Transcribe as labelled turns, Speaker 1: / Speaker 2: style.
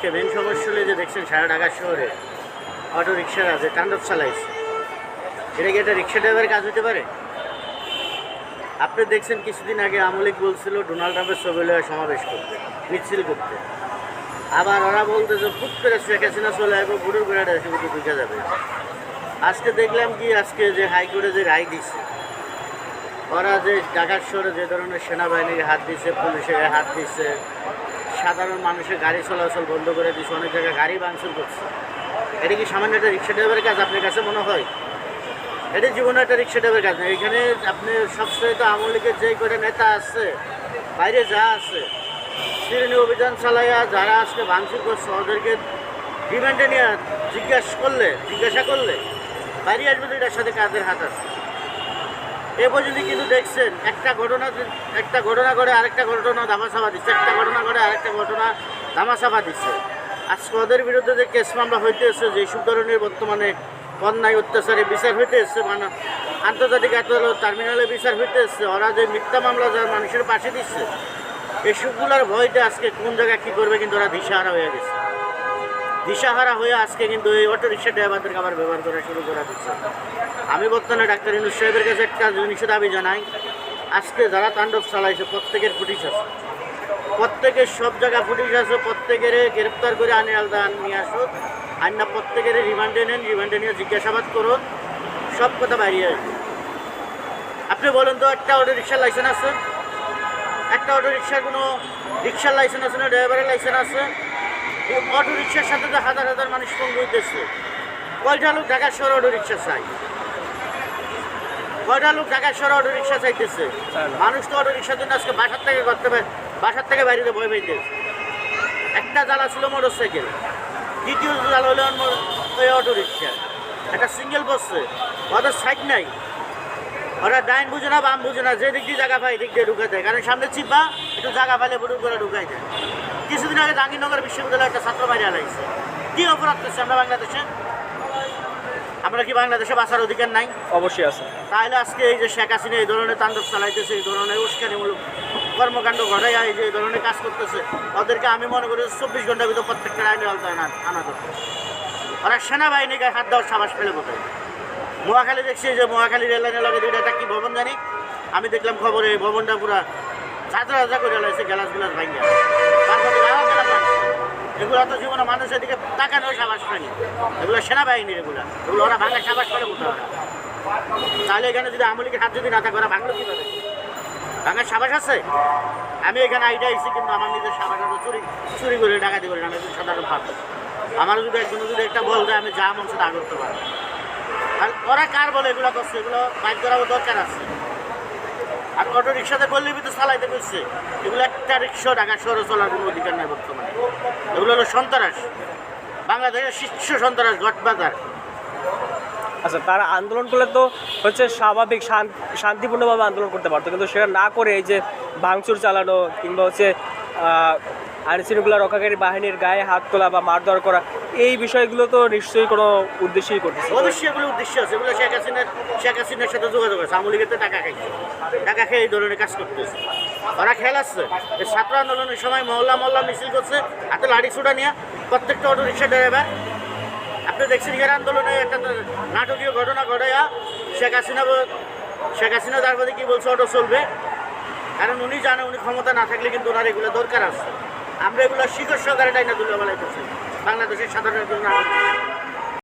Speaker 1: আজকে মেন সমস্যা হলে যে দেখছেন সারা ঢাকা শহরে অটো রিক্সারা যে তাণ্ডব চালাইছে, এটা কি একটা রিক্সা ড্রাইভারের কাজ হতে পারে? আপনি দেখছেন কিছুদিন আগে আমলিক বলছিল ডোনাল্ড ট্রাম্পের ছবি লয়ে সমাবেশ করতে, মিছিল করতে। আবার ওরা বলতে যে ফুট করে শেখ হাসিনা চলে আসবো, বুড়োর বেড়াটা এসে ঢুকে যাবে। আজকে দেখলাম কি, আজকে যে হাইকোর্টে যে রায় দিচ্ছে, ওরা যে ঢাকার শহরে যে ধরনের সেনাবাহিনীর হাত দিচ্ছে, পুলিশের হাত দিচ্ছে, সাধারণ মানুষের গাড়ি চলাচল বন্ধ করে দিচ্ছে, অনেক জায়গায় গাড়ি ভাঙচুর করছে। এটা কি সামান্য একটা রিক্সা ড্রাইভারের কাজ আপনার কাছে মনে হয়? এটা জীবনে একটা রিক্সা ড্রাইভারের কাজ না। এখানে আপনি সবচেয়ে তো আওয়ামী লীগের যে কটা নেতা আছে, বাইরে যা আছে, শ্রেণী অভিযান চালাইয়া যারা আজকে ভাঙচুর করছে, ওদেরকে রিমান্ডে নিয়ে জিজ্ঞাসা করলে বাইরে আসবে তো এটার সাথে কাদের হাত আছে। এ পর্যন্ত কিন্তু দেখছেন একটা ঘটনা করে আরেকটা ঘটনা ধামাচাপা দিচ্ছে, একটা ঘটনা করে আরেকটা ঘটনা ধামাচাপা দিচ্ছে। আজকে ওদের বিরুদ্ধে যে কেস মামলা হইতে এসছে, যেসব ধরনের বর্তমানে অন্যায় অত্যাচারে বিচার হইতে এসছে, মানে আন্তর্জাতিক আদালত টার্মিনালে বিচার হইতে এসছে, ওরা যে মিথ্যা মামলা যারা মানুষের পাশে দিচ্ছে, এসবগুলোর ভয়তে আজকে কোন জায়গায় কী করবে কিন্তু ওরা দিশাহারা হয়ে গেছে। দিশাহারা হয়ে আজকে কিন্তু এই অটো রিক্সা ড্রাইভারদেরকে আবার ব্যবহার করা শুরু করে দিচ্ছে। আমি বর্তমানে ডাক্তার ইউনূস সাহেবের কাছে একটা জিনিসের দাবি জানাই, আজকে যারা তাণ্ডব চালাইছে প্রত্যেকের ফুটিশ আছে, প্রত্যেকের সব জায়গায় ফুটিশ আছে, প্রত্যেকের গ্রেপ্তার করে নিয়ে আসো, আইনা প্রত্যেকের রিমান্ডে নেন, রিমান্ডে নিয়ে জিজ্ঞাসাবাদ করুন, সব কথা বাইরে আসবে। আপনি বলুন তো, একটা অটো রিক্সার লাইসেন্স আছে? একটা অটো রিক্সার কোনো রিক্সার লাইসেন্স আছে না? ড্রাইভারের লাইসেন্স আছে? অটো রিক্সার সাথে তো হাজার হাজার মানুষ পঙ্গু হইতেছে। কয়টা লোক ঢাকা শহরে অটো রিক্সা চাই? কয়টা লোক ঢাকা শহরে অটো রিক্সা চাইতেছে? মানুষ তো অটো রিক্সার জন্য আজকে বাসার থেকে বাইরে ভয় পাইতেছে। একটা জ্বালা ছিল মোটর সাইকেল, দ্বিতীয় জ্বালা হলো ওই অটো রিক্সা। একটা সিঙ্গেল বসছে, ওদের সাইড নাই, ওরা ডাইন বুঝে না বাম বুঝে না, যে দিক দিয়ে জায়গা পায় দিক দিয়ে ঢুকে দেয়। কারণ সামনে চিপা একটু জায়গা পাইলে বুড়ুর করে ঢুকাই দেয়। কিছুদিন আগে জাহাঙ্গীরনগর বিশ্ববিদ্যালয়ে একটা ছাত্র বাইরে আলাইছে। কী অপরাধ করছে আমরা বাংলাদেশে? আমরা কি বাংলাদেশে বাঁচার অধিকার নাই?
Speaker 2: অবশ্যই আছে।
Speaker 1: তাহলে আজকে এই যে শেখ হাসিনা এই ধরনের তাণ্ডব চালাইতেছে, এই ধরনের উস্কানিমূলক কর্মকাণ্ড ঘটাইয়া এই যে এই ধরনের কাজ করতেছে, ওদেরকে আমি মনে করি 24 ঘন্টার ভিতর প্রত্যেকটা আইনের আওতায় আনা দরকার। ওরা সেনাবাহিনীকে হাত দেওয়ার সাবাস পেলে কোথায়? মহাখালী দেখছি যে মহাখালী রেললাইনের লগে দুইটা একটা কি ভবন জানি, আমি দেখলাম খবরে এই ভবনটা পুরা ঝাঁঝা করে লাগছে, গ্লাস ভাঙিয়া। এগুলো তো জীবনে মানুষের দিকে তাকানোর সাবাস পায়নি। এগুলো সেনাবাহিনীর, এগুলো ওরা ভাঙার সাবাস করে কোথাও ওরা। তাহলে এখানে যদি আওয়ামী লীগের হাত যদি না থাকে, ওরা ভাঙলো কীভাবে? ভাঙার সাবাস আছে? আমি এখানে আইডিয়া আইসি, কিন্তু আমার নিজের সাবাস চুরি করে ডাকাতি করি, আমি সাধারণ ভাব। আমার যদি একজন যদি একটা বল দেয়, আমি যা মন সেটা করতে পারি। আর ওরা কার বলে এগুলো করছে? এগুলো বাইক করারও দরকার আছে। আর অটো রিক্সাতে করলে তো চালাইতে করছে, এগুলো একটা রিক্সা ঢাকা শহরে চলার কোনো অধিকার নেই বর্তমানে। এগুলো হলো সন্ত্রাস, বাংলাদেশের শীর্ষ সন্ত্রাস, গঠবাজার।
Speaker 2: আচ্ছা, তারা আন্দোলন করলে তো হচ্ছে স্বাভাবিক শান্তিপূর্ণভাবে আন্দোলন করতে পারতো, কিন্তু সেটা না করে এই যে ভাঙচুর চালানো কিংবা হচ্ছে আইনশৃঙ্খলা রক্ষাকারী বাহিনীর গায়ে হাত তোলা বা মারধর করা, এই বিষয়গুলো তো নিশ্চয়ই কোনো উদ্দেশ্যেই করতেছে।
Speaker 1: অবশ্যই এগুলো উদ্দেশ্য আছে। এগুলো শেখ হাসিনার সাথে যোগাযোগ আছে। আওয়ামী লীগের তো টাকা খাইছে, টাকা খেয়ে এই ধরনের কাজ করতেছে। ওরা খেয়াল আসছে এই ছাত্র আন্দোলনের সময় মহল্লা মিছিল করছে, হাতে লাঠি ছোটা নিয়ে প্রত্যেকটা অটো রিক্সা ড্রাইভার। আপনি দেখছেন এর আন্দোলনে একটা নাটকীয় ঘটনা ঘটাইয়া শেখ হাসিনা তার মধ্যে কী বলছে, অটো চলবে। কারণ উনি জানে উনি ক্ষমতা না থাকলে কিন্তু ওনার এগুলো দরকার আছে। আমরা এগুলো শিকড় সহকারে টাইনা তুলে বেলাইতেছি বাংলাদেশের সাধারণ জন্য।